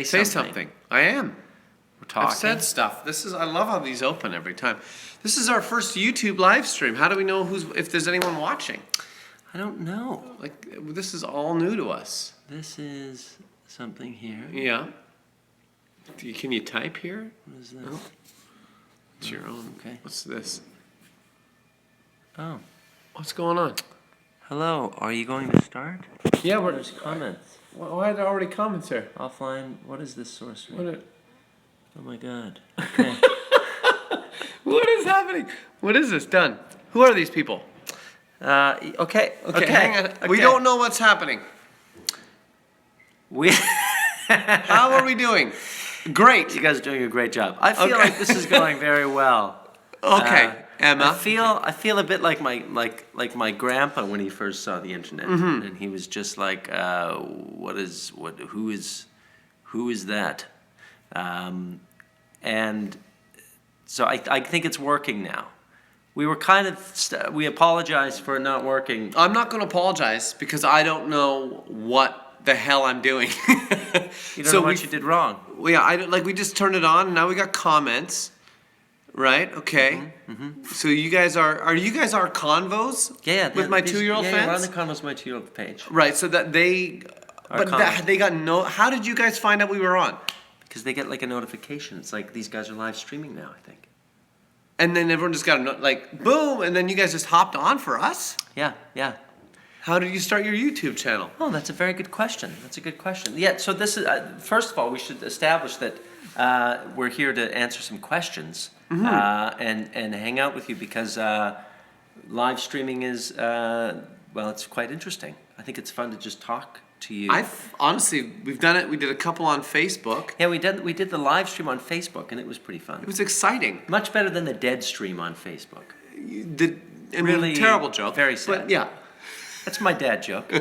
Say something. I am. We're talking. I've said stuff. I love how these open every time. This is our first YouTube live stream. How do we know if there's anyone watching? I don't know. Like, this is all new to us. This is something here. Yeah. Can you type here? What is this? Oh. It's your own. Okay. What's this? Oh. What's going on? Hello. Are you going to start? Yeah, There's comments. Why are there already comments here? Offline. What is this source? Oh my God. Okay. What is happening? What is this? Done. Who are these people? Okay. Hang on. Okay. We don't know what's happening. How are we doing? Great. You guys are doing a great job. I feel like this is going very well. Okay, Emma. I feel a bit like my grandpa when he first saw the internet, and he was just like, who is that? And so I think it's working now. We were kind of we apologized for it not working. I'm not going to apologize because I don't know what the hell I'm doing. You don't know what you did wrong. Yeah, we just turned it on and now we got comments. Right? Okay. So you guys are you guys our Convos? Yeah. With my 2-year-old fans? Yeah, we're on the Convos my 2-year-old page. Right, so that they got how did you guys find out we were on? Because they get like a notification. It's like these guys are live streaming now, I think. And then everyone just got boom, and then you guys just hopped on for us? Yeah. How did you start your YouTube channel? Oh, that's a very good question. Yeah, so this is, first of all, we should establish that we're here to answer some questions and hang out with you because live streaming is, it's quite interesting. I think it's fun to just talk to you. Honestly, we've done it. We did a couple on Facebook. Yeah, we did the live stream on Facebook, and it was pretty fun. It was exciting. Much better than the dead stream on Facebook. Really terrible joke. Very sad. But yeah. That's my dad joke.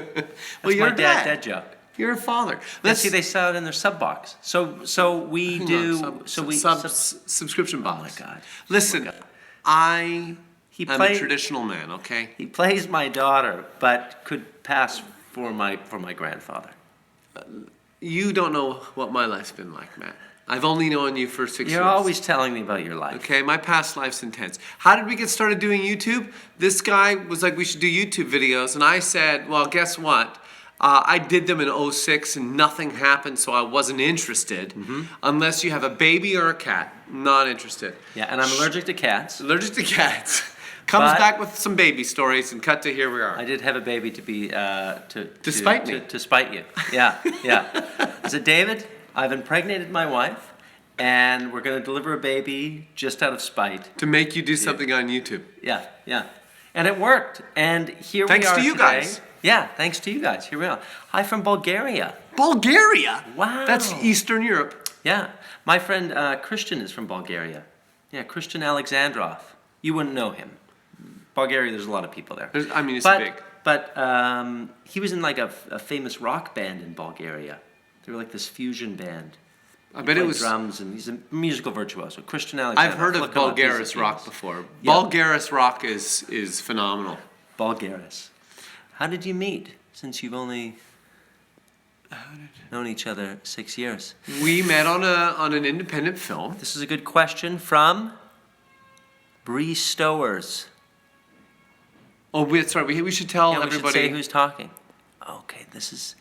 Well, you're my dad joke. You're a father. Let's see. They sell it in their sub box. So we do. Subscription box. Oh my God. Listen, I'm a traditional man. Okay. He plays my daughter, but could pass for my grandfather. You don't know what my life's been like, Matt. I've only known you for 6 years. You're always telling me about your life. Okay, my past life's intense. How did we get started doing YouTube? This guy was like, we should do YouTube videos. And I said, well, guess what? I did them in 2006 and nothing happened, so I wasn't interested. Unless you have a baby or a cat. Not interested. Yeah, and I'm allergic to cats. Allergic to cats. Comes back with some baby stories and cut to here we are. I did have a baby to spite me. To spite you. Yeah. Is it David? I've impregnated my wife, and we're going to deliver a baby just out of spite. To make you do something on YouTube. Yeah. And it worked. And here we are Thanks to you today. guys. Yeah, thanks to you guys. Here we are. Hi from Bulgaria. Bulgaria? Wow. That's Eastern Europe. Yeah. My friend Christian is from Bulgaria. Yeah, Christian Alexandrov. You wouldn't know him. Bulgaria, there's a lot of people there. It's big. But he was in like a famous rock band in Bulgaria. They were like this fusion band. I bet it was drums, and he's a musical virtuoso. Christian Alexandrov. I've heard of Bulgaris rock before. Yeah. Bulgaris rock is phenomenal. Bulgaris. How did you meet? Since you've only known each other 6 years. We met on an independent film. This is a good question from Bree Stowers. Oh, sorry. We should tell everybody. We should say who's talking. Okay, this is.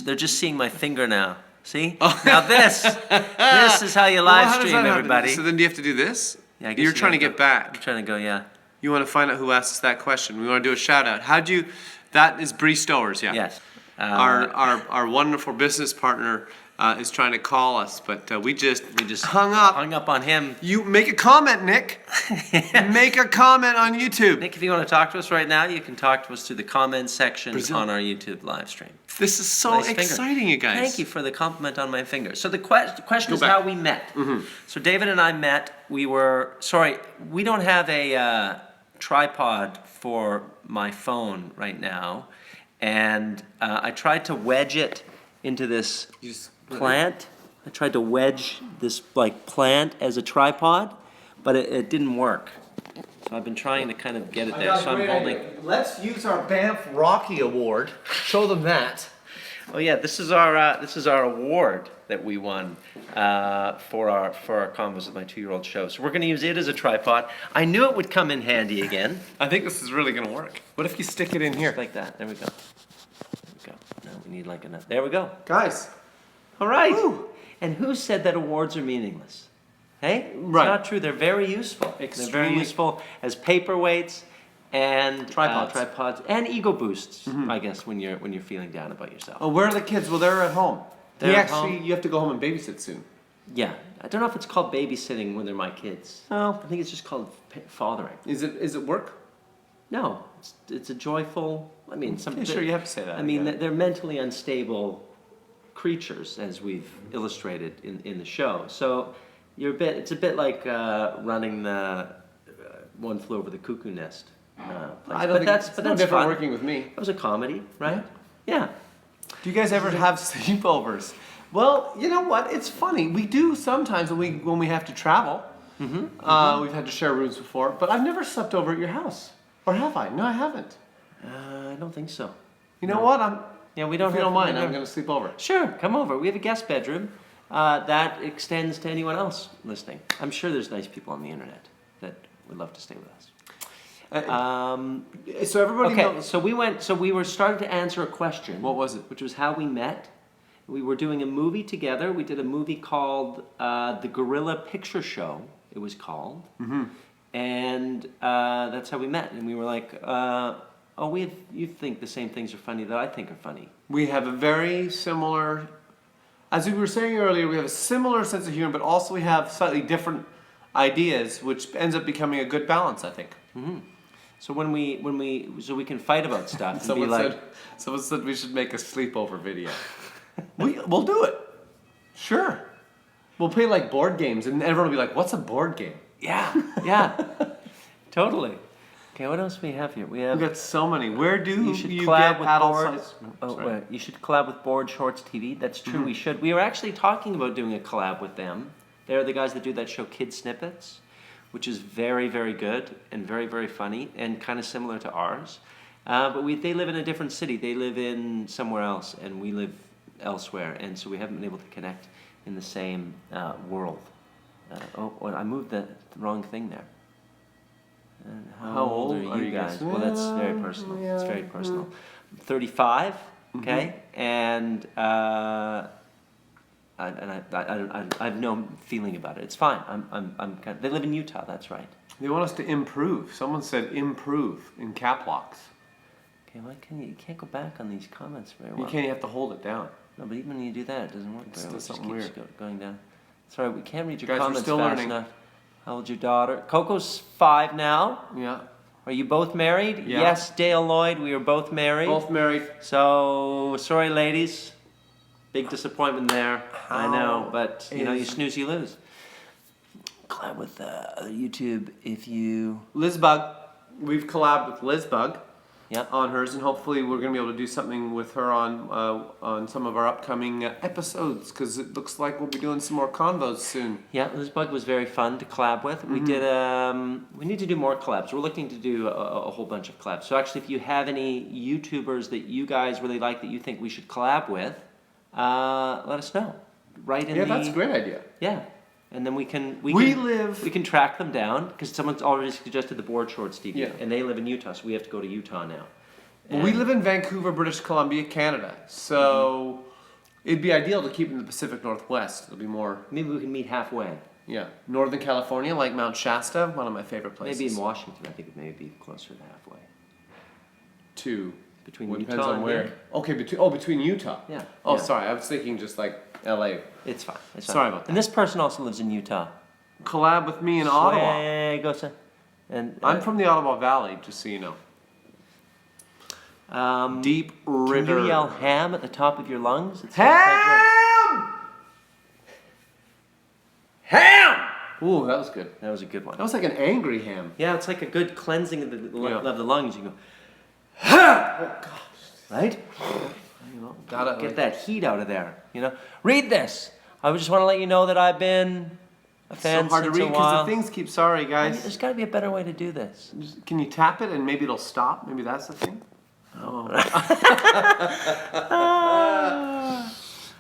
They're just seeing my finger now. See? Oh. Now this is how you live stream, everybody. So then do you have to do this? Yeah, I guess You're trying to get back. I'm trying to go, yeah. You want to find out who asked us that question. We want to do a shout out. That is Bree Stowers, yeah. Yes. Our wonderful business partner is trying to call us, but we just hung up. Hung up on him. You make a comment, Nick. Make a comment on YouTube. Nick, if you want to talk to us right now, you can talk to us through the comments section on our YouTube live stream. This is so exciting, you guys. Thank you for the compliment on my finger. So the question is how we met. So David and I met. We don't have a tripod for my phone right now, and I tried to wedge it into this plant. I tried to wedge this plant as a tripod, but it didn't work. So I've been trying to kind of get it there. So I'm holding. Let's use our Banff Rocky Award. Show them that. Oh yeah, this is our award that we won for our Convos with my 2-year-old show. So we're going to use it as a tripod. I knew it would come in handy again. I think this is really gonna work. What if you stick it in here? Like that. There we go. There we go. Now we need like enough. There we go. Guys. All right. Woo. And who said that awards are meaningless? Hey, Right. It's not true. They're very useful. They're very Extremely. useful as paperweights and Tripods. and ego boosts. I guess when you're feeling down about yourself. Oh, where are the kids? Well, they're at home. They're at actually, home. you have to go home and babysit soon. Yeah, I don't know if it's called babysitting when they're my kids. Oh. I think it's just called fathering. Is it work? No, it's a joyful. I mean, Yeah, sure, you have to say that. I mean, yeah. they're mentally unstable creatures, as we've illustrated in the show. So it's a bit like running the One Flew Over the Cuckoo Nest. Place. I don't think that's it's but no that's different fun. working with me. That was a comedy, right? Yeah. Do you guys ever have sleepovers? Well, you know what? It's funny. We do sometimes when we have to travel. We've had to share rooms before, but I've never slept over at your house. Or have I? No, I haven't. I don't think so. You know what? Yeah, we don't. If you don't mind, I'm gonna. going to sleep over. Sure, come over. We have a guest bedroom that extends to anyone else listening. I'm sure there's nice people on the internet that would love to stay with us. So everybody Okay, knows. so we were starting to answer a question. What was it? Which was how we met. We were doing a movie together. We did a movie called The Gorilla Picture Show, it was called. And that's how we met. And we were like, you think the same things are funny that I think are funny. We have a very similar, as we were saying earlier, we have a similar sense of humor, but also we have slightly different ideas, which ends up becoming a good balance, I think. So when we can fight about stuff and be like, Someone said we should make a sleepover video. We'll do it. Sure. We'll play like board games, and everyone will be like, "What's a board game?" yeah, totally. Okay, what else do we have here? We have. We've got so many. Where do You should you collab get with adult Board. size? Oh, Sorry. wait. You should collab with Board Shorts TV. That's true. We should. We were actually talking about doing a collab with them. They're the guys that do that show Kid Snippets, which is very, very good and very, very funny and kind of similar to ours. But they live in a different city. They live in somewhere else, and we live elsewhere, and so we haven't been able to connect in the same world. I moved the wrong thing there. And how old are you guys? Well, that's very personal. It's very personal. I'm 35, okay, and I have no feeling about it. It's fine. They live in Utah. That's right. They want us to improve. Someone said improve in cap locks. Okay, why can't you can't go back on these comments very well? You can't. You have to hold it down. No, but even when you do that, it doesn't work very well. does It just something keeps weird. going down. Sorry, we can't read your Guys, we're comments still fast learning. enough. How old's your daughter? Coco's 5 now. Yeah. Are you both married? Yeah. Yes, Dale Lloyd, we are both married. Both married. So, sorry ladies. Big disappointment there. I know, How but you is- snooze, you lose. Collab with YouTube if you... Lizbug. We've collabed with Lizbug Yep. on hers, and hopefully we're going to be able to do something with her on some of our upcoming episodes, because it looks like we'll be doing some more convos soon. Yeah, this bug was very fun to collab with. We did. We need to do more collabs. We're looking to do a whole bunch of collabs. So actually, if you have any YouTubers that you guys really like that you think we should collab with, let us know. Right in Yeah, the. that's a great idea. Yeah, and then we can We can track them down because someone's already suggested the Board Shorts TV, Yeah. and they live in Utah, so we have to go to Utah now. Well, we live in Vancouver, British Columbia, Canada, so it'd be ideal to keep in the Pacific Northwest. It'll be more, Maybe we can meet halfway. yeah, Northern California, like Mount Shasta, one of my favorite places. Maybe in Washington, I think it may be closer to halfway. To Between well, Utah depends on and where. here. Okay, between Utah. Yeah. Oh, yeah. sorry, I was thinking just like L.A. It's fine. It's Sorry fine. about that. And this person also lives in Utah. Collab with me in Ottawa. Go, son. And I'm from the Ottawa Valley, just so you know. Deep River. Can you yell ham at the top of your lungs? It's outside Ham! Ham! Ooh, that was good. That was a good one. That was like an angry ham. Yeah, it's like a good cleansing of the Yeah. of the lungs. You go, right? You know, Gotta, get like- that heat out of there. Read this. I just want to let you know that I've been a fan So hard to since read a while. because the things keep. Sorry, I mean, guys. there's got to be a better way to do this. Can you tap it and maybe it'll stop? Maybe that's the thing.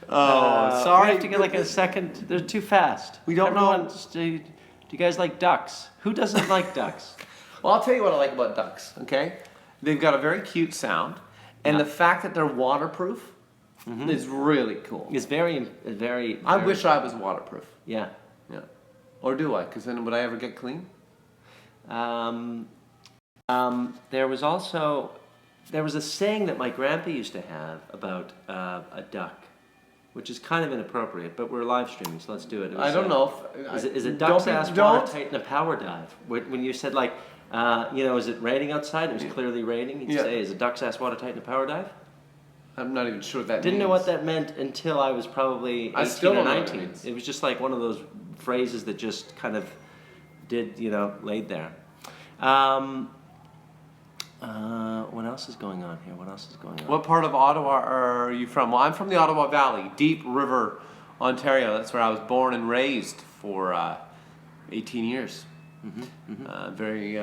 Sorry. We have to get like a second. They're too fast. We don't know- Do you guys like ducks? Who doesn't like ducks? Well, I'll tell you what I like about ducks, okay? They've got a very cute sound, and Yeah. the fact that they're waterproof is really cool. It's very. I wish I was waterproof. Yeah. Yeah. Or do I? Because then would I ever get clean? There was a saying that my grandpa used to have about a duck, which is kind of inappropriate, but we're live streaming, so let's do it. It was, I don't know. Is a duck's Don't be- ass don't. watertight in a power dive? When you said like, is it raining outside? It was clearly raining. You'd Yeah. say, is a duck's ass watertight in a power dive? I'm not even sure what that Didn't means. know what that meant until I was probably 18 I still or don't know what it 19. means. It was just like one of those phrases that just kind of laid there. What else is going on here? What part of Ottawa are you from? Well, I'm from the Ottawa Valley, Deep River, Ontario. That's where I was born and raised for 18 years. Very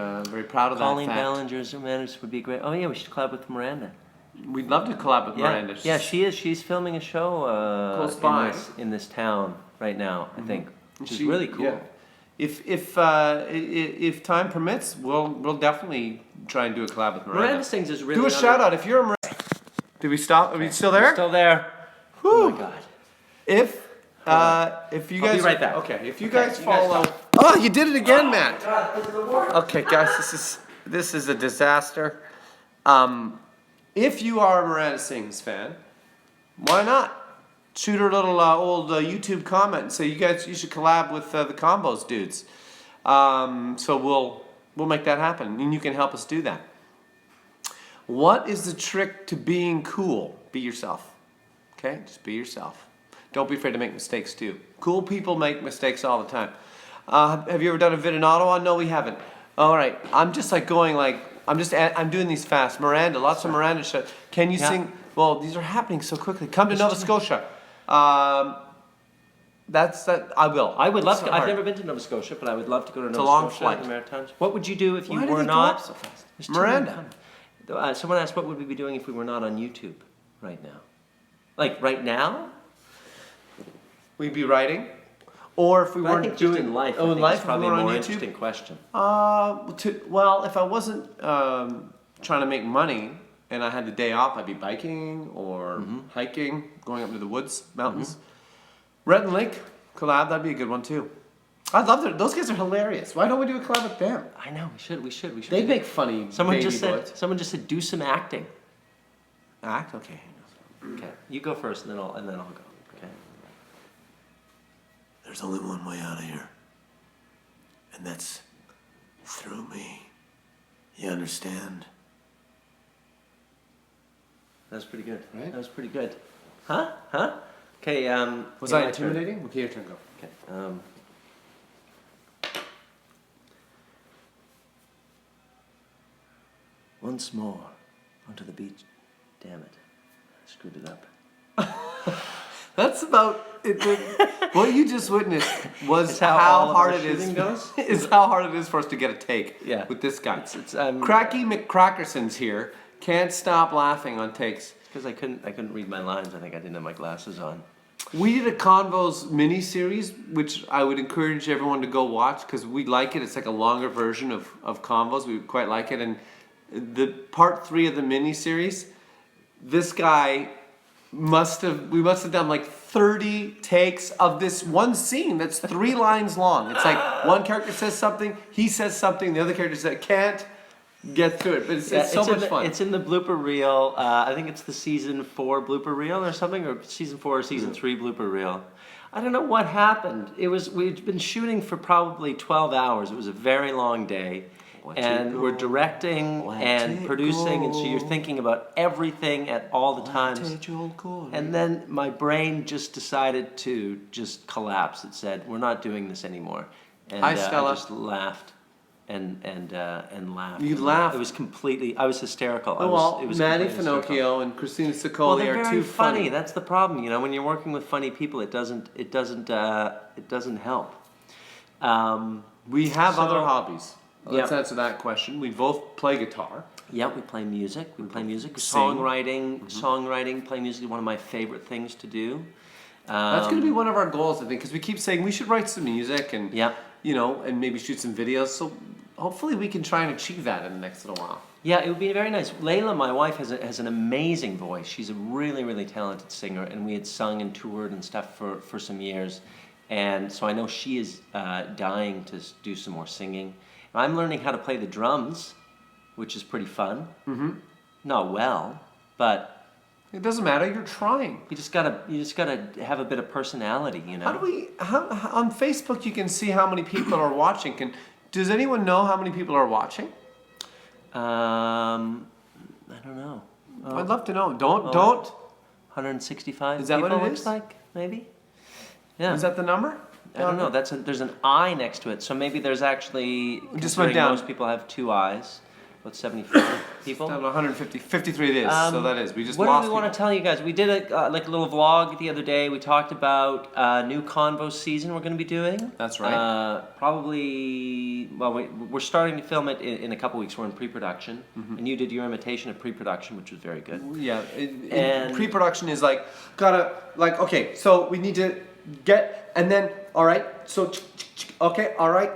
proud of Colleen that fact. Ballinger's manners would be great. Oh yeah, we should collab with Miranda. We'd love to collab with Miranda. Yeah, she is. She's filming a show Close by. in this town right now, I think, which is She- really cool. yeah. If time permits, we'll definitely try and do a collab with Miranda. Miranda sings is really Do a shout out if you're a Miranda. Did we stop? Are we still there? Still there. Oh my god. If you I'll guys be right back. Okay, if you Okay, guys you guys follow. go. Oh, you did it again, Matt. God, this is the worst. Okay, guys, this is a disaster. If you are a Miranda Sings fan, why not shoot her a little old YouTube comment and say you should collab with the Convos dudes. So we'll make that happen, and you can help us do that. What is the trick to being cool? Be yourself. Okay, just be yourself. Don't be afraid to make mistakes too. Cool people make mistakes all the time. Have you ever done a vid in Ottawa? No, we haven't. All right, I'm just like going like I'm doing these fast. Miranda, lots of Miranda shit. Can you Yeah. sing? Well, these are happening so quickly. Come to Nova Scotia. That's that. I will. I would love It's to. so I've hard. never been to Nova Scotia, but I would love to go to Nova a long Scotia flight. in the Maritimes. What would you do if you Why do were they go not? up so fast? There's too many Miranda. coming. Someone asked, what would we be doing if we were not on YouTube right now? Like right now? We'd be writing, or if we But I weren't think doing just in life. Oh, I in think life, it's if we probably a weren't more on interesting YouTube. question. Well, if I wasn't trying to make money and I had the day off, I'd be biking or hiking, going up into the woods, mountains. Red and Lake collab, that'd be a good one too. I'd love that. Those guys are hilarious. Why don't we do a collab with them? I know we should. They do make that. funny Someone baby just said. boys. Someone just said do some acting. Act? Okay. Okay, you go first, and then I'll go. Okay. There's only one way out of here. And that's through me. You understand? That was pretty good. Right? That was pretty good. Huh? Okay. Was yeah, I my turn. intimidating? Okay, your turn, go. Okay. Once more onto the beach. Damn it, I screwed it up. That's about it. What you just witnessed was It's how how all of hard our it is. shooting goes? Is how hard it is for us to get a take. Yeah. With this guy. It's Cracky McCrackerson's here. Can't stop laughing on takes. because I couldn't read my lines. I think I didn't have my glasses on. We did a Convos mini-series, which I would encourage everyone to go watch because we like it. It's like a longer version of Convos. We quite like it. And the part 3 of the mini-series, this guy we must have done like 30 takes of this one scene that's 3 lines long. It's like one character says something, he says something, the other character says can't get through it. But it's so much fun. It's in the blooper reel. I think it's the season 4 blooper reel or something, or season 4 or season 3 blooper reel. I don't know what happened. We'd been shooting for probably 12 hours. It was a very long day. And we're directing and producing, and so you're thinking about everything at all the times. And then my brain just decided to just collapse. It said, "We're not doing this anymore." And Hi, Stella. I just laughed and laughed. You And laughed? It was completely. I was hysterical. Oh, well, it was Maddie completely hysterical. Finocchio and Christina Well, Sicoli they're are very too funny. That's the problem. You know, when you're working with funny people, it doesn't help. We have So- other hobbies. Yeah. Let's answer that question. We both play guitar. Yeah, we play music. We play music. Sing. Songwriting, play music is one of my favorite things to do. That's going to be one of our goals, I think, because we keep saying we should write some music and, Yeah. you know, and maybe shoot some videos. So hopefully we can try and achieve that in the next little while. Yeah, it would be very nice. Layla, my wife, has an amazing voice. She's a really, really talented singer, and we had sung and toured and stuff for some years. And so I know she is dying to do some more singing. And I'm learning how to play the drums, which is pretty fun. Mm-hmm. Not well, but It doesn't matter. You're trying. you just gotta have a bit of personality, you know. How on Facebook you can see how many people are watching? Does anyone know how many people are watching? I don't know. I'd love to know. Don't. 165 Is that people, what it looks is? like, maybe? Yeah. Is that the number? I don't know. There's an eye next to it, so maybe there's actually. Just went considering down. Most people have two eyes. About 74 people. Down to 150. 53 it is. So that is. We just What lost do we want to tell you guys? We did a little vlog the other day. We talked about new Convos season we're going to be doing. That's right. Probably. Well, we're starting to film it in a couple weeks. We're in pre-production, and you did your imitation of pre-production, which was very good. Yeah. And- Pre-production is okay. So we need to get and then all right. So okay. All right.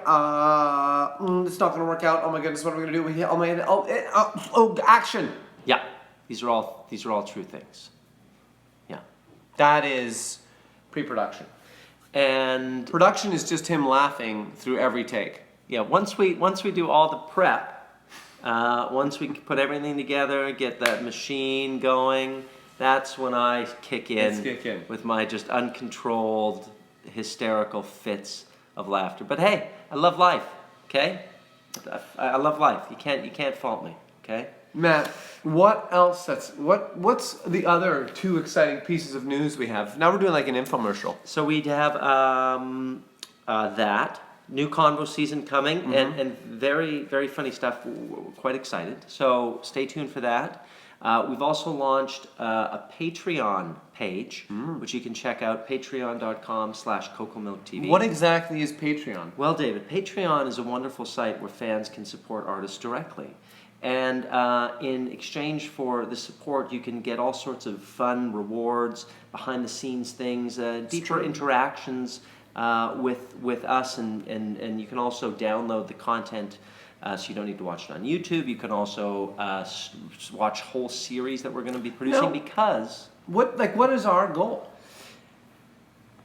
It's not gonna work out. Oh my goodness. What are we gonna do? Action. Yeah, these are all true things. Yeah, That is pre-production. and Production is just him laughing through every take. yeah, once we do all the prep, once we put everything together, get that machine going, that's when I kick Let's in, kick in. with my just uncontrolled, hysterical fits of laughter. But hey, I love life. Okay, I love life. You can't fault me. Okay. Matt, what else? What's the other two exciting pieces of news we have? Now we're doing like an infomercial. So we'd have that new Convo season coming, and very, very funny stuff. We're quite excited. So stay tuned for that. We've also launched a Patreon page, which you can check out, patreon.com/CocoMilkTV. What exactly is Patreon? Well, David, Patreon is a wonderful site where fans can support artists directly. And in exchange for the support, you can get all sorts of fun rewards, behind-the-scenes things, deeper true. interactions with us, and you can also download the content, so you don't need to watch it on YouTube. You can also watch whole series that we're going to be producing No. because... What is our goal?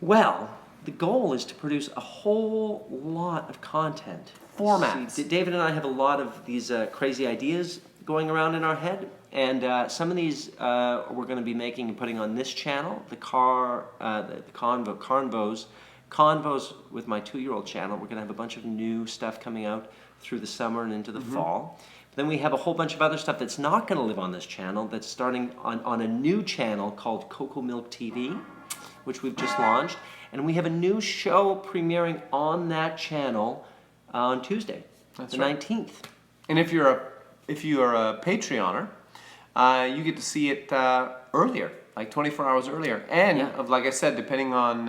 Well, the goal is to produce a whole lot of content. Formats. See, David and I have a lot of these crazy ideas going around in our head, and some of these we're going to be making and putting on this channel, the Convos with my 2-year-old channel. We're going to have a bunch of new stuff coming out through the summer and into the fall. Then we have a whole bunch of other stuff that's not going to live on this channel, that's starting on a new channel called Coco Milk TV, which we've just launched. And we have a new show premiering on that channel on Tuesday, That's the right. 19th. And if you're a Patreoner, you get to see it earlier, like 24 hours earlier. And Yeah. like I said, depending on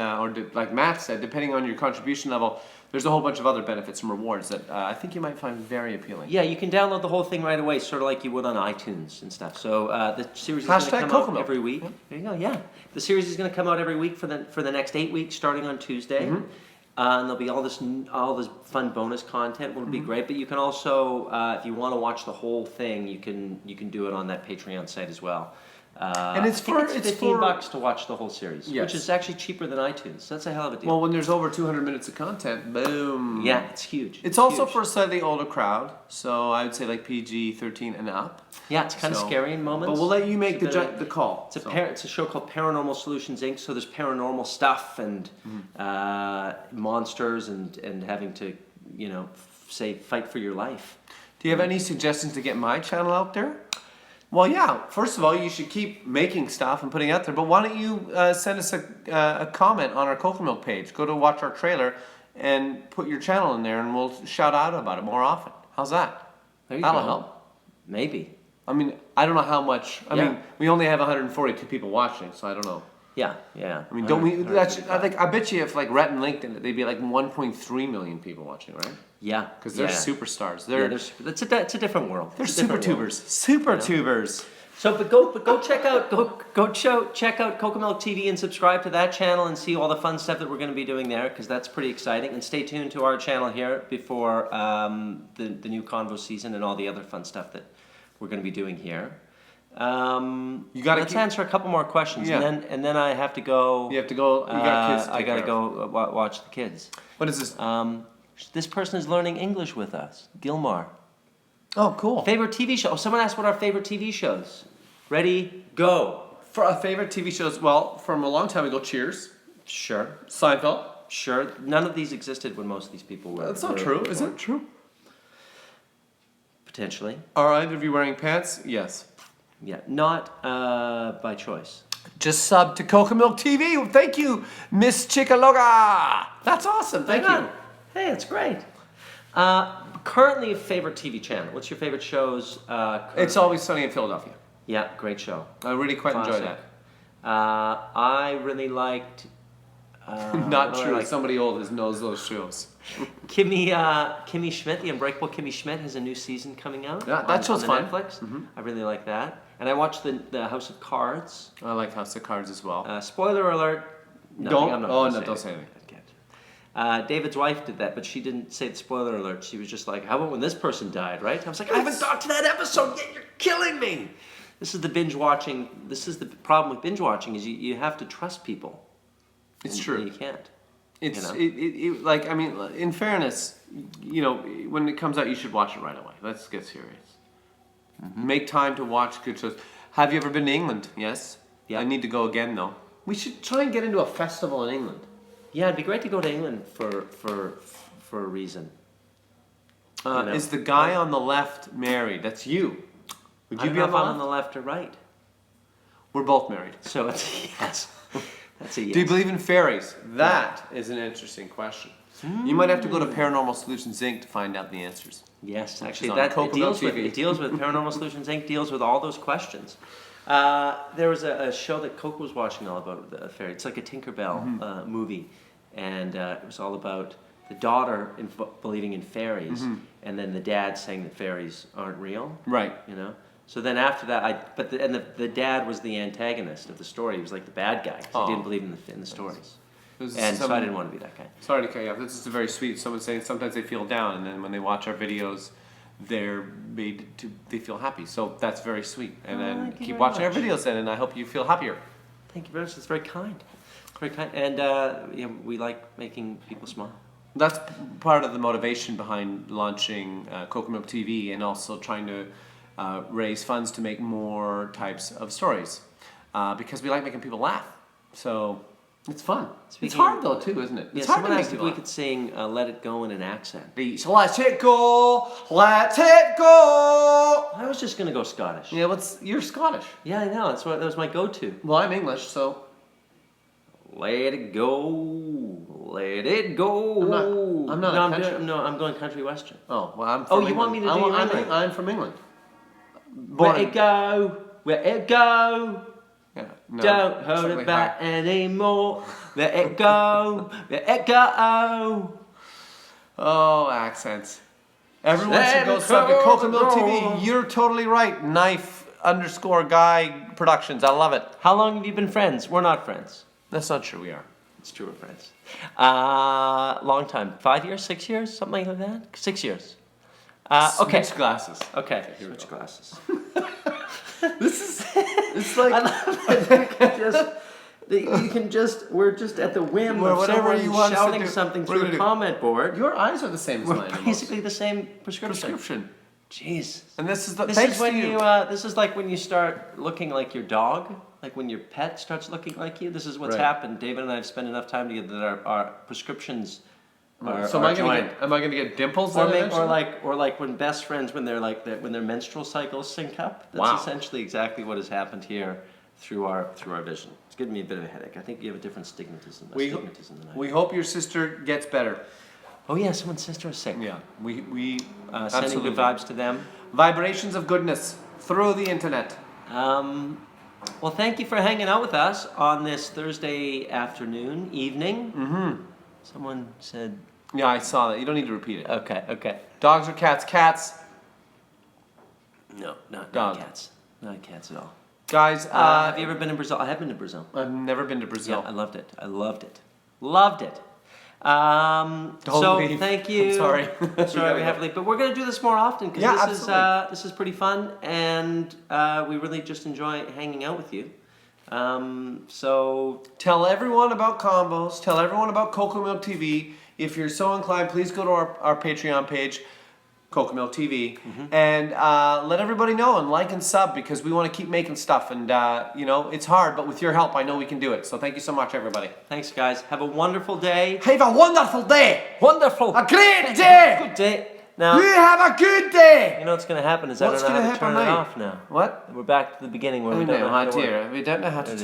like Matt said, depending on your contribution level, there's a whole bunch of other benefits and rewards that I think you might find very appealing. Yeah, you can download the whole thing right away, sort of like you would on iTunes and stuff. So the series is going to Hashtag come Coco out Milk. every week. There you go. Yeah, the series is going to come out every week for the next 8 weeks, starting on Tuesday. And there'll be all this fun bonus content. Will be great. But you can also, if you want to watch the whole thing, you can do it on that Patreon site as well. And it's I think for- it's it's $15 for- to watch the whole series, Yes. which is actually cheaper than iTunes. So that's a hell of a deal. Well, when there's over 200 minutes of content, boom. Yeah, it's huge. It's also huge. for a slightly older crowd, so I would say like PG-13 and up. Yeah, it's kind of So- scary in moments. But we'll let you make It's a bit of- the call. It's so. it's a show called Paranormal Solutions Inc. So there's paranormal stuff and monsters and having to, fight for your life. Do you have any suggestions to get my channel out there? Well, yeah. First of all, you should keep making stuff and putting it out there. But why don't you send us a comment on our Coco Milk page? Go to watch our trailer and put your channel in there, and we'll shout out about it more often. How's that? There you That'll go. help. Maybe. I mean, I don't know how much. I Yeah. mean, we only have 142 people watching, so I don't know. Yeah. I mean, don't we? I bet you if like Rhett and linked in it, they'd be like 1.3 million people watching, right? Yeah. Because they're superstars. It's a different world. They're It's a super different world. tubers. Super tubers. So, but go check out check out Cocoa Milk TV and subscribe to that channel and see all the fun stuff that we're going to be doing there, because that's pretty exciting. And stay tuned to our channel here before the new Convos season and all the other fun stuff that we're going to be doing here. Let's answer a couple more questions, Yeah. and then I have to go. You have to go. You got kids to take I gotta care of. go watch the kids. What is this? This person is learning English with us, Gilmar. Oh, cool. Favorite TV show? Oh, someone asked what our favorite TV shows. Ready, go. For our favorite TV shows, well, from a long time ago, Cheers, Sure. Seinfeld. Sure. None of these existed when most of these people were. That's not were true, is born. it? True. Potentially. Are either of you wearing pants? Yes. Yeah. Not by choice. Just sub to Cocoa Milk TV. Thank you, Miss Chicaloga. That's awesome. Thank Hang you. on. Hey, it's great. Currently, a favorite TV channel. What's your favorite shows? It's Always Sunny in Philadelphia. Yeah, great show. I really quite enjoy Classic. that. I really liked. Not what do I true. like? Somebody old knows those shows. Kimmy Schmidt, the Unbreakable Kimmy Schmidt, has a new season coming out. Yeah, that show's on fun. Netflix. I really like that. And I watched the House of Cards. I like House of Cards as well. Spoiler alert. nothing, Don't- I'm not oh, gonna no, say don't say anything. Okay. David's wife did that, but she didn't say the spoiler alert. She was just like, how about when this person died, right? I was like, I haven't got to that episode yet. You're killing me. This is the binge watching. This is the problem with binge watching is you have to trust people. It's And true. You can't. It's You know? it, like, I mean, in fairness, you know, when it comes out, you should watch it right away. Let's get serious. Make time to watch good shows. Have you ever been to England? Yes. Yeah. I need to go again though. We should try and get into a festival in England. Yeah, it'd be great to go to England for a reason. You know? Is the guy on the left married? That's you. Would I you don't be know on if the I'm left? on the left or right. We're both married. So it's yes. That's a yes. Do you believe in fairies? That is an interesting question. You might have to go to Paranormal Solutions Inc. to find out the answers. Yes, Which actually, is on that Cocoa Milk TV. it deals with Paranormal Solutions Inc. deals with all those questions. There was a show that Coco was watching all about the fairy. It's like a Tinkerbell movie, and it was all about the daughter believing in fairies, and then the dad saying that fairies aren't real. Right. You know. So then after that, the dad was the antagonist of the story. He was like the bad guy. 'Cause he didn't believe in the stories. And so I didn't want to be that guy. Sorry to cut you off. This is very sweet. Someone saying sometimes they feel down, and then when they watch our videos, they feel happy. So that's very sweet. And then thank you keep very watching our much. videos then, and I hope you feel happier. Thank you very much. That's very kind. Very kind. And we like making people smile. That's part of the motivation behind launching Cocoa Milk TV and also trying to raise funds to make more types of stories because we like making people laugh. So it's fun. It's Speaking hard of- though too, isn't it? Yeah, It's hard to someone make asked if people we laugh. could sing "Let It Go" in an accent. So let it go, let it go. I was just gonna go Scottish. Yeah, you're Scottish. Yeah, I know. That was my go-to. Well, I'm English, so Let it go, let it go. I'm not a country. I'm going country western. oh well, I'm. Oh, From you England. want me to do your England? I'm from England. Let it go, let it go. Yeah, no, Don't hold something it back anymore. Let it go, let it go. Oh, accents. Everyone Let should go it sub to go, Cocoa Milk go. TV. You're totally right. Knife_guy Productions. I love it. How long have you been friends? We're not friends. That's not true. We are. It's true, we're friends. Long time. 5 years, 6 years, something like that. 6 years. Okay. Switch glasses. Okay. here we Switch go. glasses. It's like I love that you can just, we're just at the whim Well, of whatever someone you want us to shouting do, something we're through gonna a do. comment board. your eyes are the same as We're mine. almost. basically the same prescription. Prescription. Jeez. And this is the This thanks is when to you. this is like when you start looking like your dog, like when your pet starts looking like you. This is what's Right. happened. David and I have spent enough time together that our prescriptions are, So are am joined. I gonna get dimples? Or, then or eventually? like when best friends when when their menstrual cycles sync up. That's Wow. essentially exactly what has happened here through our vision. It's giving me a bit of a headache. I think you have a different stigmatism We than I do. we hope your sister gets better. Oh yeah, someone's sister is sick. Yeah. We Sending absolutely. good vibes to them. Vibrations of goodness through the internet. Well, thank you for hanging out with us on this Thursday afternoon, evening. Mm-hmm. Someone said Yeah, I saw that. You don't need to repeat it. Okay, okay. Dogs or cats? Cats. No, not Dog. cats. Not cats at all. Guys, Have you ever been to Brazil? I have been to Brazil. I've never been to Brazil. Yeah, I loved it. I loved it. Loved it. Don't So leave. thank you. I'm sorry. Sorry we have to leave, but we're gonna do this more often because Yeah, this is pretty fun, and we really just enjoy hanging out with you. So Tell everyone about Convos. Tell everyone about Cocoa Milk TV. If you're so inclined, please go to our Patreon page, Cocoa Milk TV, and let everybody know and like and sub because we want to keep making stuff. And you know, it's hard, but with your help, I know we can do it. So thank you so much, everybody. thanks, guys. Have a wonderful day. Have a wonderful day. Wonderful. A great day. Good day. Now, You have a good day. you know what's gonna happen is I What's don't know gonna how to happen turn it now? off now. What? We're back to the beginning where Oh we don't know no, how oh to work. dear. We don't know how to